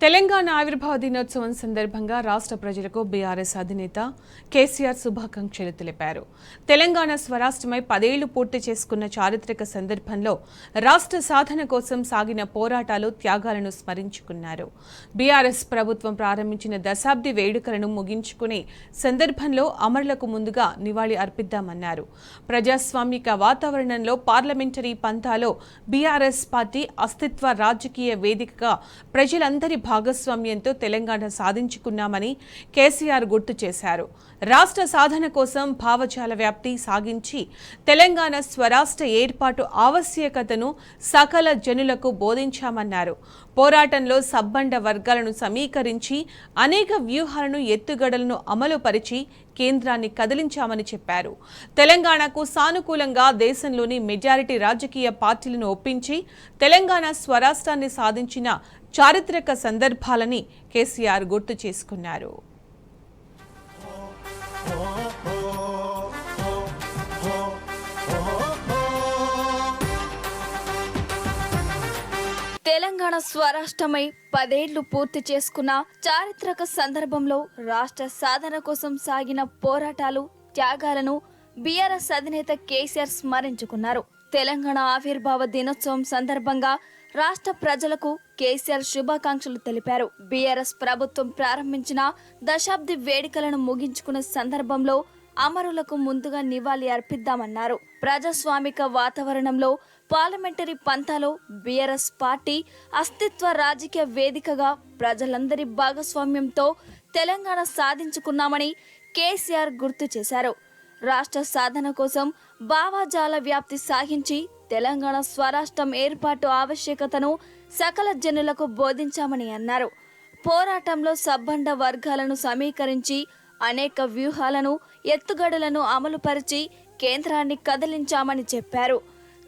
తెలంగాణ ఆవిర్భావ దినోత్సవం సందర్భంగా రాష్ట్ర ప్రజలకు బీఆర్ఎస్ అధినేత కేసీఆర్ శుభాకాంక్షలు తెలిపారు. తెలంగాణ స్వరాష్ట్రమై 10 ఏళ్లు పూర్తి చేసుకున్న చారిత్రక సందర్భంలో రాష్ట్ర సాధన కోసం సాగిన పోరాటాలు, త్యాగాలను స్మరించుకున్నారు. బీఆర్ఎస్ ప్రభుత్వం ప్రారంభించిన దశాబ్ది వేడుకలను ముగించుకునే సందర్భంలో అమరులకు ముందుగా నివాళి అర్పిద్దామన్నారు. ప్రజాస్వామిక వాతావరణంలో పార్లమెంటరీ పంథాలో బీఆర్ఎస్ పార్టీ అస్తిత్వ రాజకీయ వేదికగా ప్రజలందరి భాగస్వామ్యంతో తెలంగాణ సాధించుకున్నామని కేసీఆర్ గుర్తు చేశారు. రాష్ట్ర సాధన కోసం భావజాల వ్యాప్తి సాగించి తెలంగాణ స్వరాష్ట్ర ఏర్పాటు ఆవశ్యకతను సకల జనులకు బోధించామన్నారు. పోరాటంలో సబ్బండ వర్గాలను సమీకరించి అనేక వ్యూహాలను, ఎత్తుగడలను అమలుపరిచి కేంద్రాన్ని కదిలించామని చెప్పారు. తెలంగాణకు సానుకూలంగా దేశంలోని మెజారిటీ రాజకీయ పార్టీలను ఒప్పించి తెలంగాణ స్వరాష్ట్రాన్ని సాధించిన చారిత్రక సందర్భాలని కేసీఆర్ గుర్తు చేసుకున్నారు. తెలంగాణ స్వరాష్ట్రమై 10 ఏళ్లు పూర్తి చేసుకున్న చారిత్రక సందర్భంలో రాష్ట్ర సాధన కోసం సాగిన పోరాటాలు, త్యాగాలను బీఆర్ఎస్ అధినేత కేసీఆర్ స్మరించుకున్నారు. తెలంగాణ ఆవిర్భావ దినోత్సవం సందర్భంగా రాష్ట్ర ప్రజలకు కేసీఆర్ శుభాకాంక్షలు తెలిపారు. బీఆర్ఎస్ ప్రభుత్వం ప్రారంభించిన దశాబ్ది వేడుకలను ముగించుకున్న సందర్భంలో అమరులకు ముందుగా నివాళి అర్పిద్దామన్నారు. ప్రజాస్వామిక వాతావరణంలో పార్లమెంటరీ పంథాలో బీఆర్ఎస్ పార్టీ అస్తిత్వ రాజకీయ వేదికగా ప్రజలందరి భాగస్వామ్యంతో తెలంగాణ సాధించుకున్నామని కేసీఆర్ గుర్తు చేశారు. రాష్ట్ర సాధన కోసం భావజాల వ్యాప్తి సాగించి తెలంగాణ స్వరాష్ట్రం ఏర్పాటు ఆవశ్యకతను సకల జనులకు బోధించామని అన్నారు. పోరాటంలో సబ్బండ వర్గాలను సమీకరించి అనేక వ్యూహాలను, ఎత్తుగడలను అమలుపరిచి కేంద్రాన్ని కదిలించామని చెప్పారు.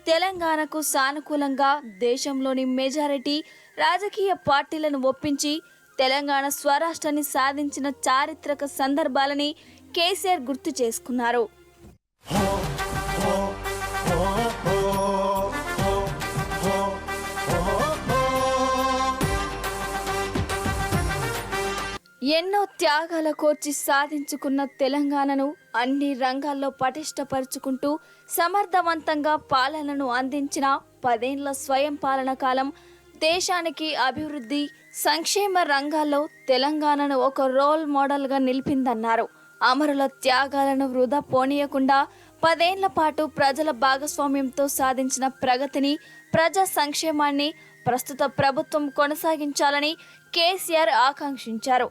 తెలంగాణకు సానుకూలంగా దేశంలోని మెజారిటీ రాజకీయ పార్టీలను ఒప్పించి తెలంగాణ స్వరాష్ట్రాన్ని సాధించిన చారిత్రక సందర్భాలని కేసీఆర్ గుర్తు చేసుకున్నారు. ఎన్నో త్యాగాల కోర్చి సాధించుకున్న తెలంగాణను అన్ని రంగాల్లో పటిష్టపరుచుకుంటూ సమర్థవంతంగా పాలనను అందించిన 10 ఏళ్ల స్వయం పాలన కాలం దేశానికి అభివృద్ధి, సంక్షేమ రంగాల్లో తెలంగాణను ఒక రోల్ మోడల్గా నిలిపిందన్నారు. అమరుల త్యాగాలను వృధా పోనీయకుండా 10 ఏళ్ల పాటు ప్రజల భాగస్వామ్యంతో సాధించిన ప్రగతిని, ప్రజా సంక్షేమాన్ని ప్రస్తుత ప్రభుత్వం కొనసాగించాలని కేసీఆర్ ఆకాంక్షించారు.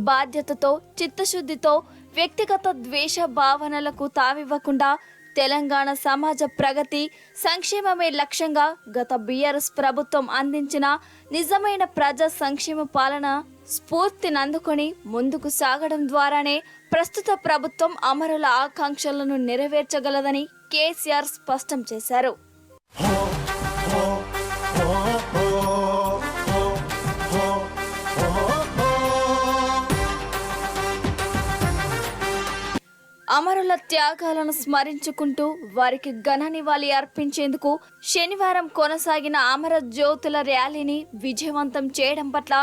బాధ్యతతో, చిత్తశుద్ధితో వ్యక్తిగత ద్వేష భావనలకు తావివ్వకుండా తెలంగాణ సమాజ ప్రగతి, సంక్షేమమే లక్ష్యంగా గత బీఆర్ఎస్ ప్రభుత్వం అందించిన నిజమైన ప్రజా సంక్షేమ పాలన స్ఫూర్తిని అందుకొని ముందుకు సాగడం ద్వారానే ప్రస్తుత ప్రభుత్వం అమరుల ఆకాంక్షలను నెరవేర్చగలదని కేసీఆర్ స్పష్టం చేశారు. అమరుల త్యాగాలను స్మరించుకుంటూ వారికి ఘన నివాళి అర్పించేందుకు శనివారం కొనసాగిన అమర జ్యోతుల ర్యాలీని విజయవంతం చేయడం పట్ల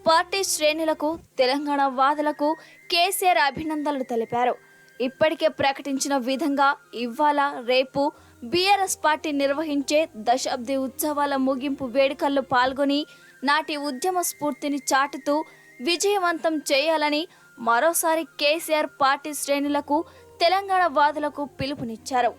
పార్టీ శ్రేణులకు, తెలంగాణ వాదులకు కేసీఆర్ అభినందనలు తెలిపారు. ఇప్పటికే ప్రకటించిన విధంగా ఇవాళ, రేపు బీఆర్ఎస్ పార్టీ నిర్వహించే దశాబ్ది ఉత్సవాల ముగింపు వేడుకల్లో పాల్గొని నాటి ఉద్యమ స్ఫూర్తిని చాటుతూ విజయవంతం చేయాలని మరోసారి కేసీఆర్ పార్టీ శ్రేణులకు, తెలంగాణ వాదులకు పిలుపునిచ్చారు.